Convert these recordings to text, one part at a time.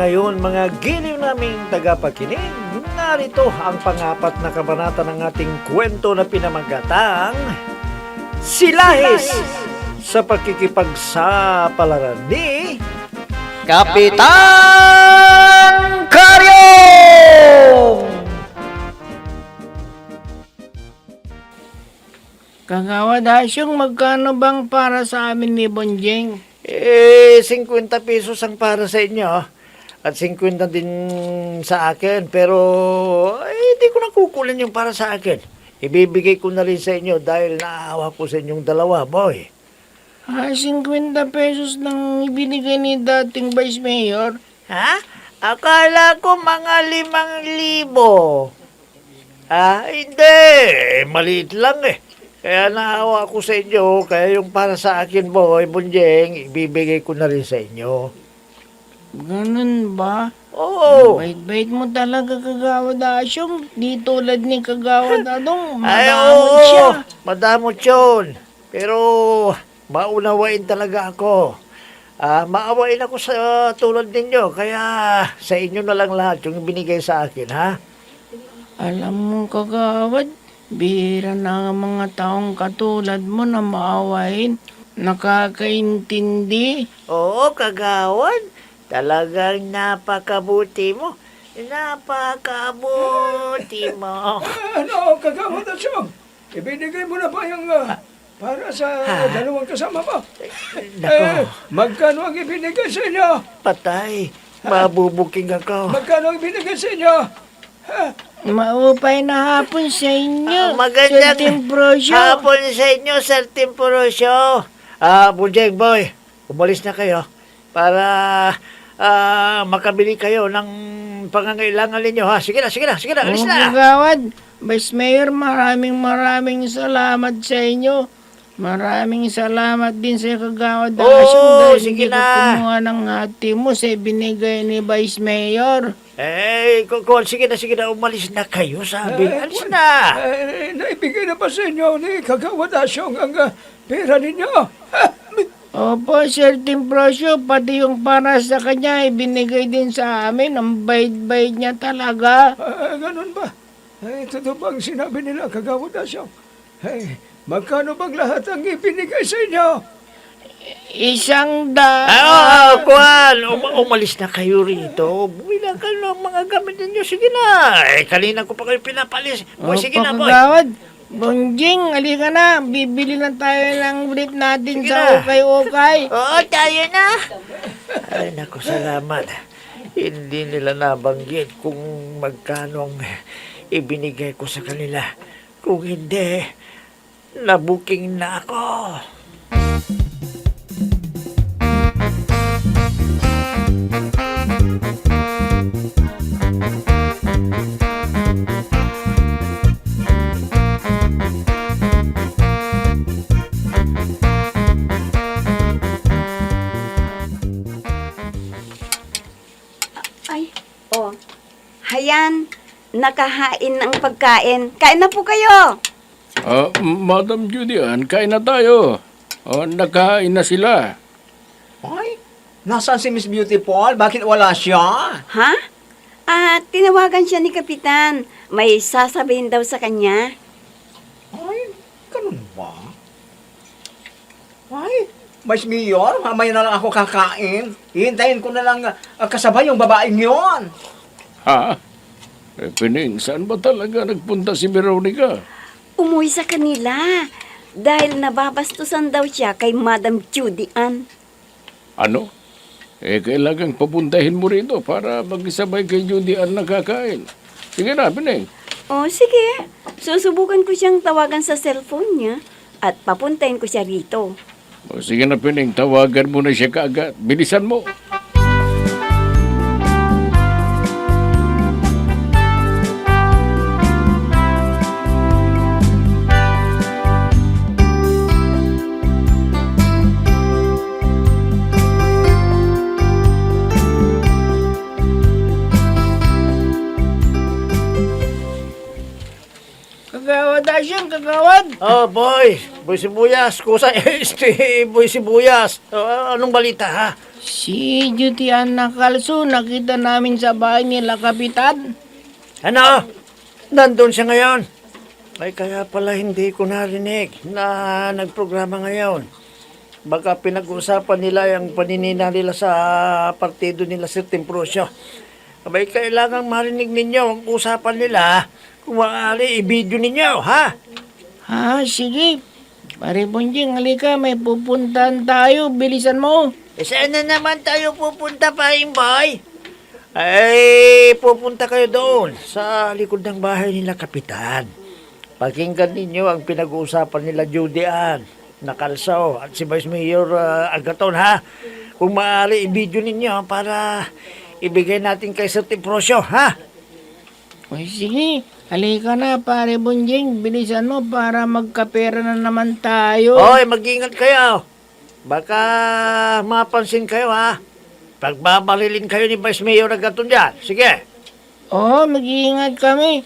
ngayon mga giliw naming tagapakinig, narito ang pangapat na kabanata ng ating kwento na pinamagatang Silahis sa pakikipagsapalaran ni Kapitan Karyong! Kagawad Asyong, magkano bang para sa amin ni Bonjeng? 50 pesos ang para sa inyo at 50 din sa akin, pero hindi ko nakukulan yung para sa akin. Ibibigay ko na rin sa inyo dahil naawa ko sa inyong dalawa, boy. 50 pesos lang ibinigay ni dating Vice Mayor. Ha? Akala ko mga 5,000. Hindi. Maliit lang eh. Kaya naawa ko sa inyo, kaya yung para sa akin, boy, Bunjeng, ibibigay ko na rin sa inyo. Ganun ba? Oo. Bait-bait mo talaga, Kagawad Asyong. Di tulad ni Kagawad Adong, Ay, madamot oo. siya. Madamot yun. Pero maunawain talaga ako. Maawain ako sa tulad ninyo, kaya sa inyo na lang lahat yung binigay sa akin, ha? Alam mo, Kagawad, bihira na ang mga taong katulad mo na maawain. Nakakaintindi. Oo, kagawad. Talagang napakabuti mo. Napakabuti mo. Ano, Kagawad Asyong? Ibinigay mo na ba yung para sa dalawang kasama mo? Nako, Magkano ang ibinigay sa inyo? patay. Mabubuking ako. Magkano ang ibinigay sa inyo? Maupay na hapon sa inyo. Magandang Sir Timprosyo. hapon sa inyo, Sir Timprosyo. Bunjeng boy, umalis na kayo para makabili kayo ng pangangailangan ninyo, ha? Sige na, alis na. Kagawad, Vice Mayor, maraming salamat sa inyo. Maraming salamat din sa Kagawad Oo, Asyong dahil sige hindi na. ka kumuha ng hati mo sa binigay ni Vice Mayor. Sige na, umalis na kayo, sabi. Alis na. Naibigay na ba sa inyo ni Kagawad Asyong ang pera ninyo? Opo, Sir Timprosyo, pati yung para sa kanya, ibinigay din sa amin. Ang bait-bait niya talaga. Ganun ba? Ito bang sinabi nila, Kagawad Asyong? Magkano bang lahat ang ibinigay sa inyo? 100. Kuan, umalis na kayo rito. Bumila kayo ng mga gamit ninyo. Sige na. Kanina ko pa kayo pinapalis. Boy, sige na, boy. Kagawad, Bonjing, halika na. Bibili na tayo ng brief natin Sige sa na. ukay-ukay. Oo, tayo na. Ay, naku, salamat. Hindi nila nabanggit kung magkano ang ibinigay ko sa kanila. Kung hindi, nabuking na ako. Ay, hayan, nakahain ng pagkain. Kain na po kayo. Madam Judy, kain na tayo. Nakain na sila. Ay, nasaan si Miss Beautiful? Bakit wala siya? Ha? Tinawagan siya ni Kapitan. May sasabihin daw sa kanya. Ay, ganun ba? Ay, Miss Mayor, mamaya na lang ako kakain. Hihintayin ko na lang kasabay yung babaeng yon. Ha? Pining, saan ba talaga nagpunta si Veronica? Umuwi sa kanila. Dahil nababastusan daw siya kay Madam Judy Ann. Ano? Kailangang papuntahin mo rito para mag-isabay kay Judy ang nakakain. Sige na, Pining. Sige. Susubukan ko siyang tawagan sa cellphone niya at papuntahin ko siya rito. Sige na, Pining. Tawagan mo na siya kaagad. Bilisan mo. sitwasyon, kagawad. Oh, boy. Boy Sibuyas. Kusa, Boy Sibuyas. Anong balita, ha? Si Judy Anna Calso, nakita namin sa bahay nila, Kapitan. Ano? Nandun siya ngayon. Ay, kaya pala hindi ko narinig na nagprograma ngayon. Baka pinag-uusapan nila yung paninina nila sa partido nila Sir Timprosyo. Abay, kailangan marinig ninyo ang usapan nila. Kung maaari, i-video ninyo, ha? Sige. Pare Bonjing, halika, may pupuntahan tayo. Bilisan mo. Saan na naman tayo pupunta, Paring Boy? Ay, pupunta kayo doon sa likod ng bahay nila, Kapitan. Pakinggan ninyo ang pinag-uusapan nila Judy Ann, Nakalso at si Vice Mayor Agaton, ha? Kung maaari, i-video ninyo para ibigay natin kay Sir Timprosyo, ha? Sige. Halika na, pare Bonjing. Bilisan mo para magkapera na naman tayo. Hoy, mag-ingat kayo. Baka mapansin kayo, ha? Pagbabarilin kayo ni Vice Mayor Agaton dyan. Sige. Mag-iingat kami.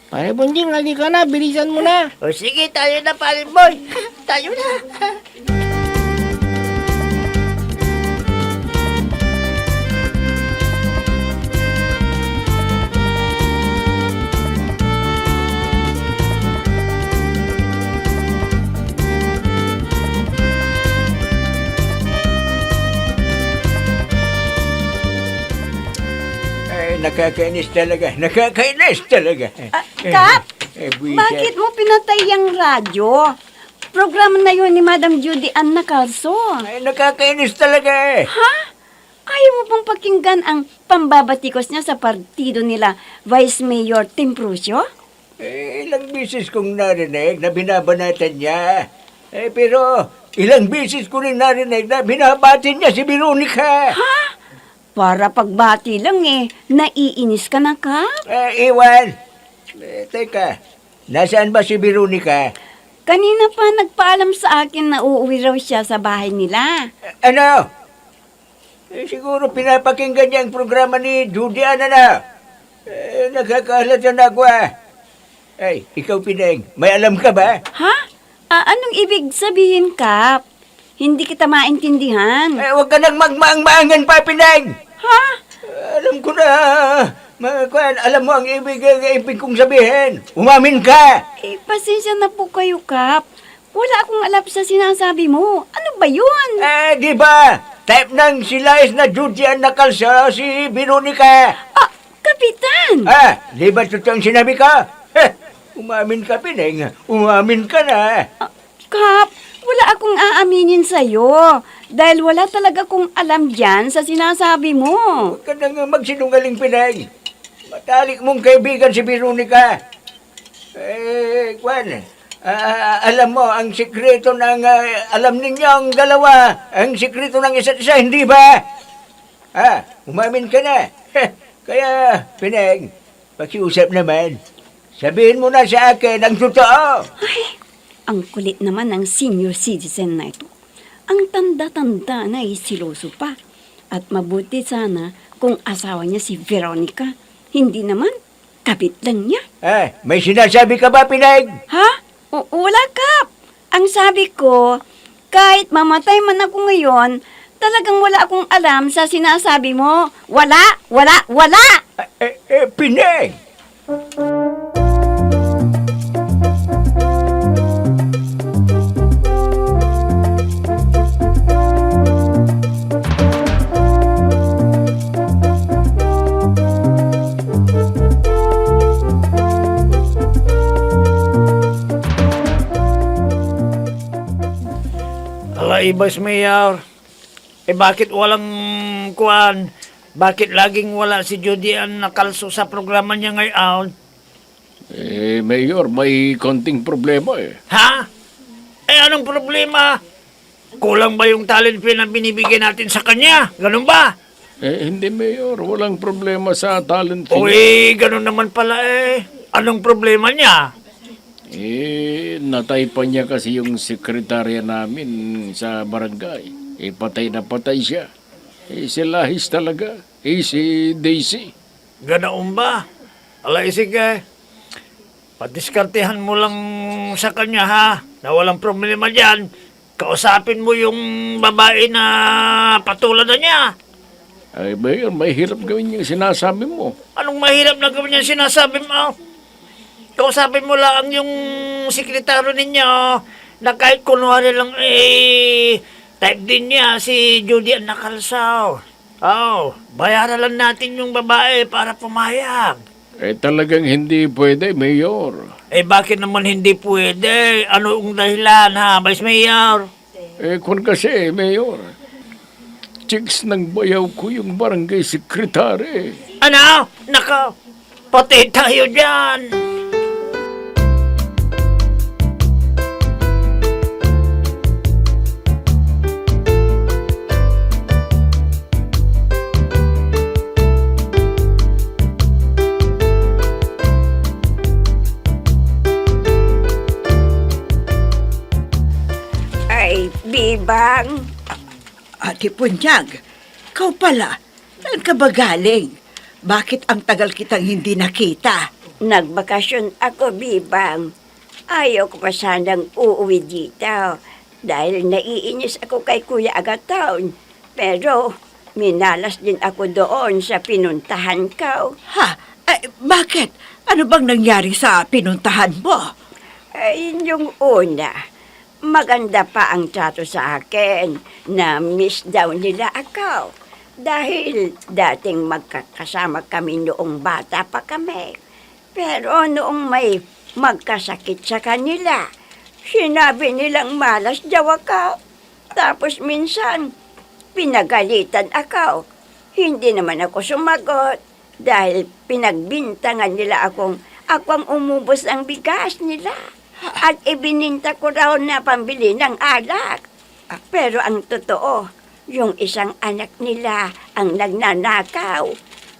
Pare Bonjing, halika na. Bilisan mo na. O sige, tayo na, Paring Boy. Tayo na. Nakakainis talaga. Nakakainis talaga. Kap, Buwisit. bakit mo pinatay yung radyo? Programa na yun ni Madam Judy Ann Calso. Nakakainis talaga eh. Ha? Ayaw mo bang pakinggan ang pambabatikos niya sa partido nila Vice Mayor Timprosyo? Ilang bisis kong narinig na binabanatan niya. Pero ilang bisis ko rin narinig na binabati niya si Veronica. Ha? Para pagbati lang naiinis ka na, Kap? Iwan. Teka, nasaan ba si Veronica? Kanina pa nagpaalam sa akin na uuwi raw siya sa bahay nila. Ano? Siguro pinapakinggan niya ang programa ni Judy Ann, ano? Nakakahalata na ako ah. Ay, ikaw Pineng, may alam ka ba? Ha? Anong ibig sabihin, Kap? Hindi kita maintindihan. Huwag ka nang magmaang-maangan pa, Pineng! Ha? Alam ko na, alam mo ang ibig kong sabihin. Umamin ka! Pasensya na po kayo, Kap. Wala akong alam sa sinasabi mo. Ano ba yun? Di ba? Type ng si Lies na Judy Ann Nakalso, si Veronica. Kapitan! Di ba totoong sinabi ko? Umamin ka, Pineng. Umamin ka na. Kap, wala akong aaminin sa'yo. Dahil wala talaga kong alam dyan sa sinasabi mo. Huwag ka nang magsinungaling, Pineng. Matalik mong kaibigan si Veronica. Alam mo, ang sikreto ng, alam ninyo ang dalawa, ang sikreto ng isa't isa, hindi ba? Umamin ka na. Kaya, Pineng, pakiusap naman. Sabihin mo na sa akin ang totoo. Ay, ang kulit naman ng senior citizen na ito. Ang tanda-tanda na siloso pa. At mabuti sana kung asawa niya si Veronica. Hindi naman, kabit lang niya. May sinasabi ka ba, Pineng? Ha? Wala, Kap. Ang sabi ko, kahit mamatay man ako ngayon, talagang wala akong alam sa sinasabi mo. Wala! Pineng! Vice Mayor, bakit walang kuwan? Bakit laging wala si Judy Ann Nakalso sa programa niya ngayon? Mayor, may konting problema eh. Ha? Anong problema? Kulang ba yung talent fee na binibigay natin sa kanya? Ganun ba? Hindi, Mayor. Walang problema sa talent fee. Uy, ganun naman pala eh. Anong problema niya? Natay pa niya kasi yung sekretarya namin sa barangay. Patay na patay siya. Si Lahis talaga. Si Daisy. Ganoon ba? Alay, sige. Padiskartehan mo lang sa kanya, ha? Na walang problema dyan. Kausapin mo yung babae na patulan na niya. Ay, Mayor, may hirap gawin yung sinasabi mo. Anong mahirap na gawin yung sinasabi mo? Kausapin mo lang yung sekretaryo ninyo na kahit kunwari lang type din niya si Judy Ann Nakalsaw. Oh, bayaran lang natin yung babae para pumayag. Eh, talagang hindi pwede, Mayor. Bakit naman hindi pwede? Ano ang dahilan, ha, Vice Mayor? Kung kasi, Mayor, chicks ng bayaw ko yung barangay secretary. Ano? Nako, pati tayo dyan. Ay, Bibang. Ate Punyag, ikaw pala, saan ka ba galing? Bakit ang tagal kitang hindi nakita? Nagbakasyon ako, Bibang. Ayaw ko pa sanang uuwi dito dahil naiinis ako kay Kuya Agatown. Pero minalas din ako doon sa pinuntahan ko. Ha? Bakit? Ano bang nangyari sa pinuntahan mo? Ay, yung una, maganda pa ang trato sa akin na miss daw nila ako. Dahil dating magkakasama kami noong bata pa kami. Pero noong may magkasakit sa kanila, sinabi nilang malas daw ako. Tapos minsan, pinagalitan ako. Hindi naman ako sumagot dahil pinagbintangan nila ako ang umubos ang bigas nila. At ibininta ko raw na pambili ng alak. Pero ang totoo, yung isang anak nila ang nagnanakaw.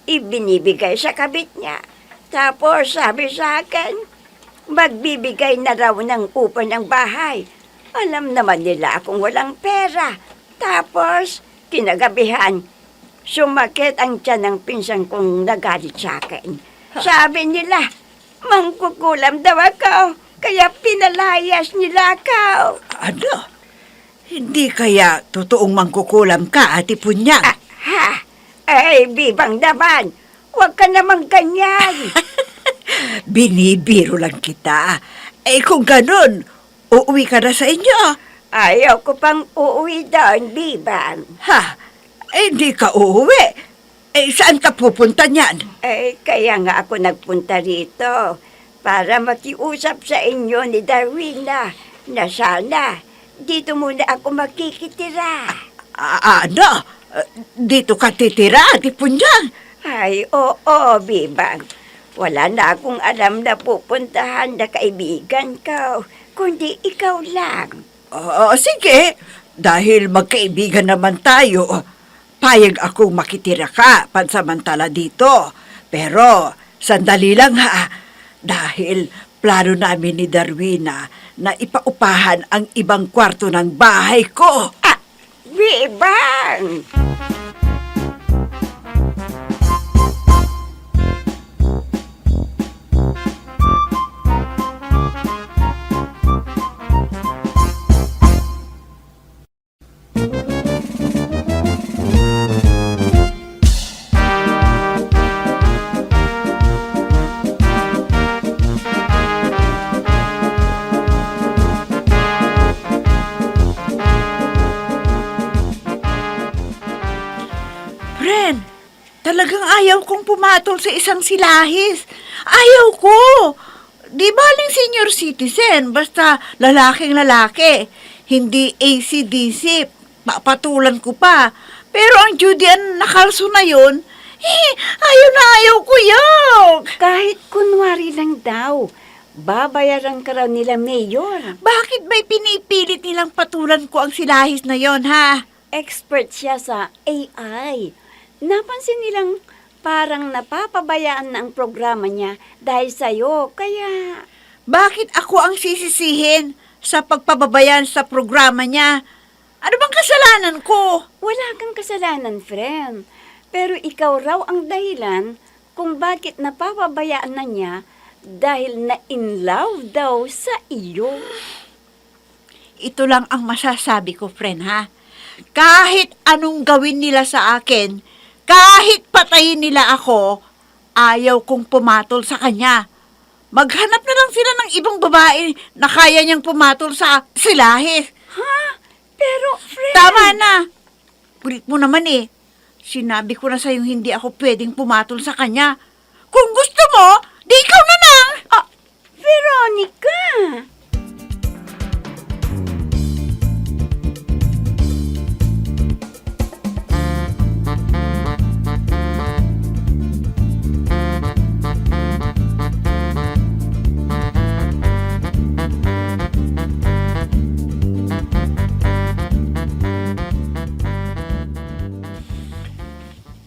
Ibinibigay sa kabit niya. Tapos sabi sa akin, magbibigay na raw ng upa ng bahay. Alam naman nila akong walang pera. Tapos, kinagabihan, sumakit ang tiyan ng pinsan kong nagalit sa akin. Sabi nila, mangkukulam daw ako. Kaya pinalayas nila ako. Ano? Hindi kaya totoong mangkukulam ka, Ate Punyag? Ha? Ay, Bibang naman. Huwag ka namang ganyan. Binibiro lang kita. Kung ganun, uuwi ka na sa inyo. Ayaw ko pang uuwi doon, Bibang. Ha? Hindi ka uuwi. Saan ka pupunta niyan? Kaya nga ako nagpunta rito para makiusap sa inyo ni Darwina na sana dito muna ako makikitira. Ano? Dito ka titira, Ate Punyag? Ay, oo, Bibang. Wala na akong alam na pupuntahan na kaibigan ko, kundi ikaw lang. Sige. Dahil magkaibigan naman tayo, payag akong makitira ka pansamantala dito. Pero, sandali lang ha. Dahil plano namin ni Darwina na ipaupahan ang ibang kwarto ng bahay ko. Bibang! Friend, talagang ayaw kong pumatol sa isang silahis. Ayaw ko. Di baling senior citizen, basta lalaking lalaki. Hindi AC/DC, papatulan ko pa. Pero ang Judy Ann Nakalso na yun, ayaw na ayaw ko yun. Kahit kunwari lang daw, babayaran ka raw nila, Mayor. Bakit may pinipilit nilang patulan ko ang silahis na yon, ha? Expert siya sa AI. Napansin nilang parang napapabayaan na ang programa niya dahil sa'yo, kaya... Bakit ako ang sisisihin sa pagpababayan sa programa niya? Ano bang kasalanan ko? Wala kang kasalanan, friend. Pero ikaw raw ang dahilan kung bakit napapabayaan na niya dahil na in love daw sa iyo. Ito lang ang masasabi ko, friend, ha? Kahit anong gawin nila sa akin, kahit patayin nila ako, ayaw kong pumatol sa kanya. Maghanap na lang sila ng ibang babae na kaya niyang pumatol sa silahis. Ha? Pero, friend... Tama na! Kulit mo naman eh. Sinabi ko na sa'yo hindi ako pwedeng pumatol sa kanya. Kung gusto mo, di ikaw na lang! Ah, Veronica!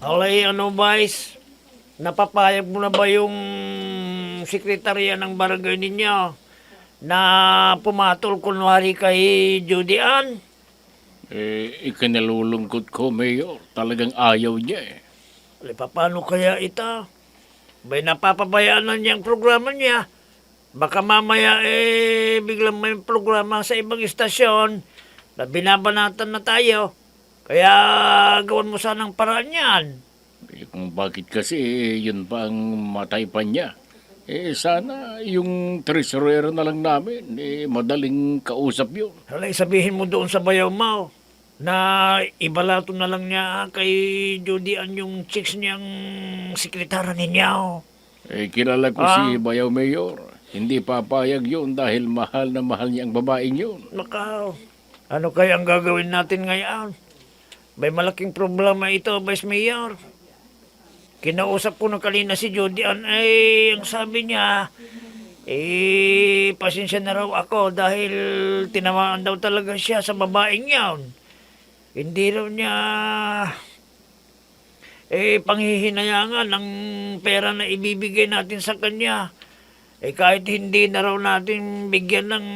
Alay, ano, Vice? Napapayag mo na ba yung sekretarya ng barangay ninyo na pumatol kunwari kay Judy Ann? Ikinalulungkot ko, Mayor. Talagang ayaw niya eh. Alay, paano kaya ita? Bay, napapabayaan na niya ang programa niya. Baka mamaya biglang may programa sa ibang istasyon na binabanatan na tayo. Kaya gawan mo sanang paraan yan. Kung bakit kasi yun pa ang mataypan niya. Sana yung treasurer na lang namin, madaling kausap yun. Alay, sabihin mo doon sa bayaw mo na ibalato na lang niya kay Judy Ann yung chicks niyang sekretara ninyo. Kilala ko si Bayaw Mayor. Hindi papayag yun dahil mahal na mahal niya ang babaeng yun. Nakaw, ano kaya ang gagawin natin ngayon? May malaking problema ito, Vice Mayor. Kinausap ko na kanina si Judy Ann, ang sabi niya, pasensya na raw ako dahil tinamaan daw talaga siya sa babaeng yun. Hindi raw niya, panghihinayangan ang pera na ibibigay natin sa kanya. Kahit hindi na raw natin bigyan ng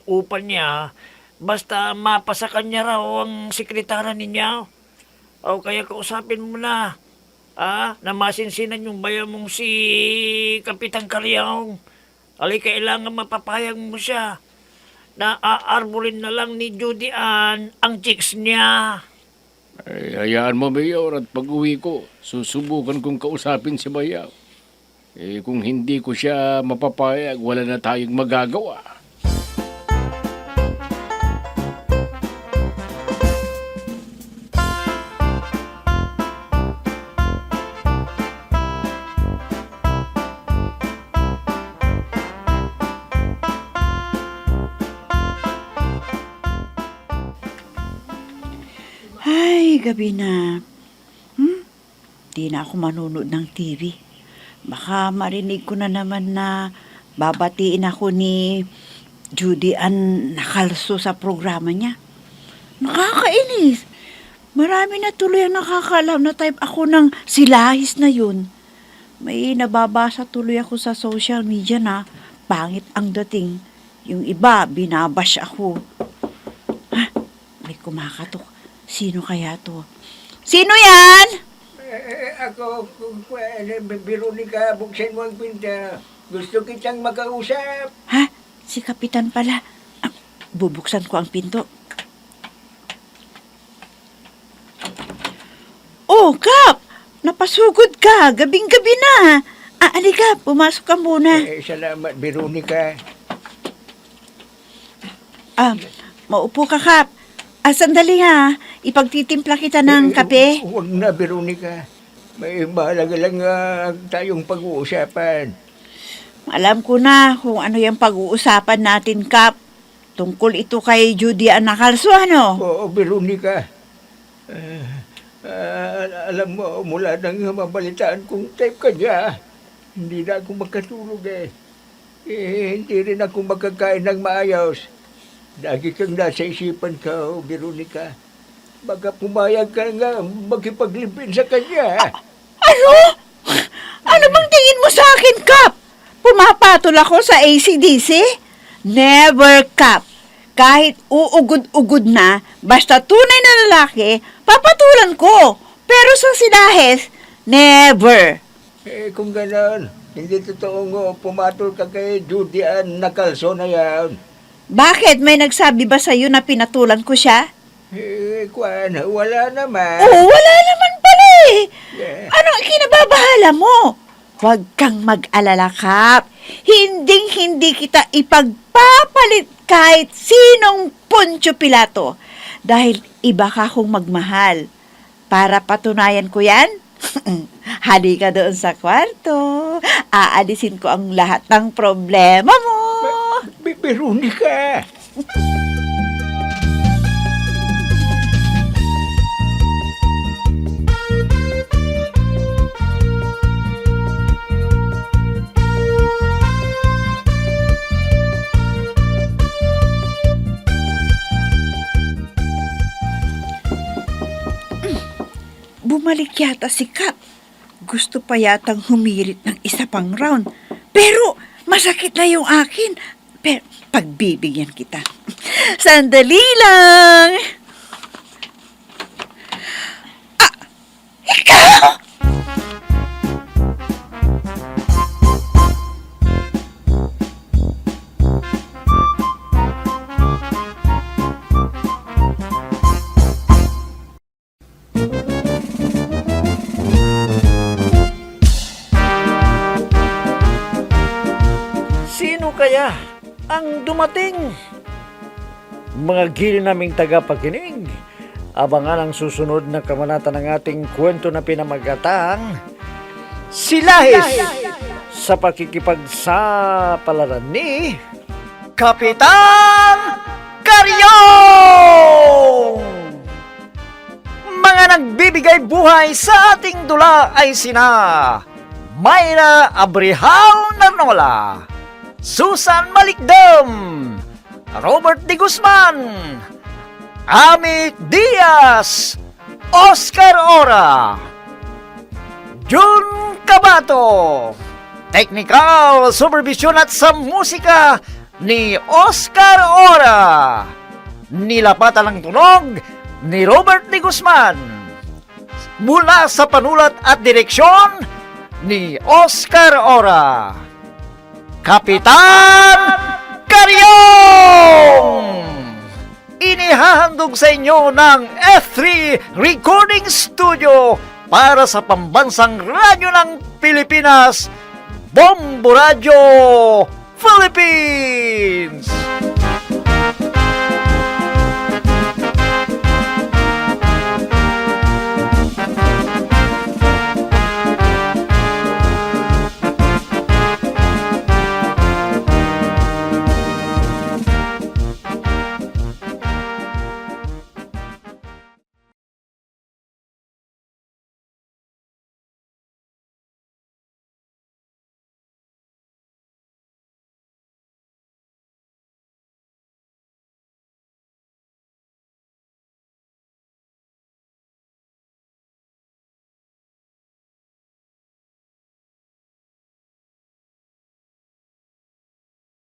upa niya, basta mapasa kanya raw ang sekretara ninyo. O kaya kausapin mo na. Na masinsinan yung bayan mong si Kapitan Karyong. Alay, kailangan mapapayag mo siya na aarbolin na lang ni Judy Ann ang chicks niya. Hayaan mo, Mayor, at pag-uwi ko, susubukan kong kausapin si Bayaw. Kung hindi ko siya mapapayag, wala na tayong magagawa. Ay, gabi na. Di na ako manonood ng TV. Baka marinig ko na naman na babatiin ako ni Judy Ann nakalso sa programa niya. Nakakainis. Marami na tuloy ang nakakaalam na type ako ng silahis na yun. May nababasa tuloy ako sa social media na pangit ang dating. Yung iba, binabash ako. May kumakatok. Sino kaya to? Sino yan? Ako, Veronica, buksan mo ang pinta. Gusto kitang makausap. Ha? Si Kapitan pala. Bubuksan ko ang pinto. Oh, Kap! Napasugod ka. Gabing-gabi na. Alika, pumasok ka muna. Salamat, Veronica. Maupo ka, Kap. Sandali ha. Ipagtitimpla kita ng kape. Huwag na, Veronica. May mahalaga lang tayong pag-uusapan. Alam ko na kung ano yung pag-uusapan natin, Kap. Tungkol ito kay Judy Ann nakalso, ano? Oo, Veronica. Alam mo, mula nang mabalitaan kong type ka niya, hindi na ako makatulog hindi rin ako makakain ng maayos. Lagi kang nasa isipan ka, Veronica. Baka pumayag ka nga makipaglimpin sa kanya. Ano? Ano bang tingin mo sa akin, Kap? Pumapatol ako sa AC/DC? Never, Kap. Kahit uugod-ugod na, basta tunay na lalaki, papatulan ko. Pero sa silahes, never. Kung gano'n, Hindi totoong pumatol ka kay Judy Ann na kalso na yan. Bakit? May nagsabi ba sa'yo na pinatulan ko siya? Kwan, wala naman. Oo, wala naman pala eh. Eh, Ano ang kinababahala mo? Huwag kang mag-alala, Kap. Hinding-hindi kita ipagpapalit kahit sinong Poncio Pilato. Dahil iba ka kong magmahal. Para patunayan ko yan, halika doon sa kwarto. Aalisin ko ang lahat ng problema mo. Veronica! Bumalik yata si Kap. Gusto pa yatang humirit ng isa pang round. Pero masakit na yung akin. Pero pagbibigyan kita. Sandali lang. Ah! Ikaw! Sino kaya ang dumating? Mga gili naming tagapakinig, abangan ang susunod na kabanata ng ating kwento na pinamagatang Silahis sa pakikipagsapalaran ni Kapitan Karyong! Mga nagbibigay buhay sa ating dula ay sina Mayra Abrihal Narnola, Susan Malikdam, Robert De Guzman, Amit Diaz, Oscar Ora, Jun Cabato, Technical Supervision at sa musika ni Oscar Ora, nilapatan ng tunog ni Robert De Guzman, mula sa panulat at direksyon ni Oscar Ora. Kapitan Karyong! Inihahandog sa inyo ng F3 Recording Studio para sa pambansang radyo ng Pilipinas, Bombo Radio Philippines!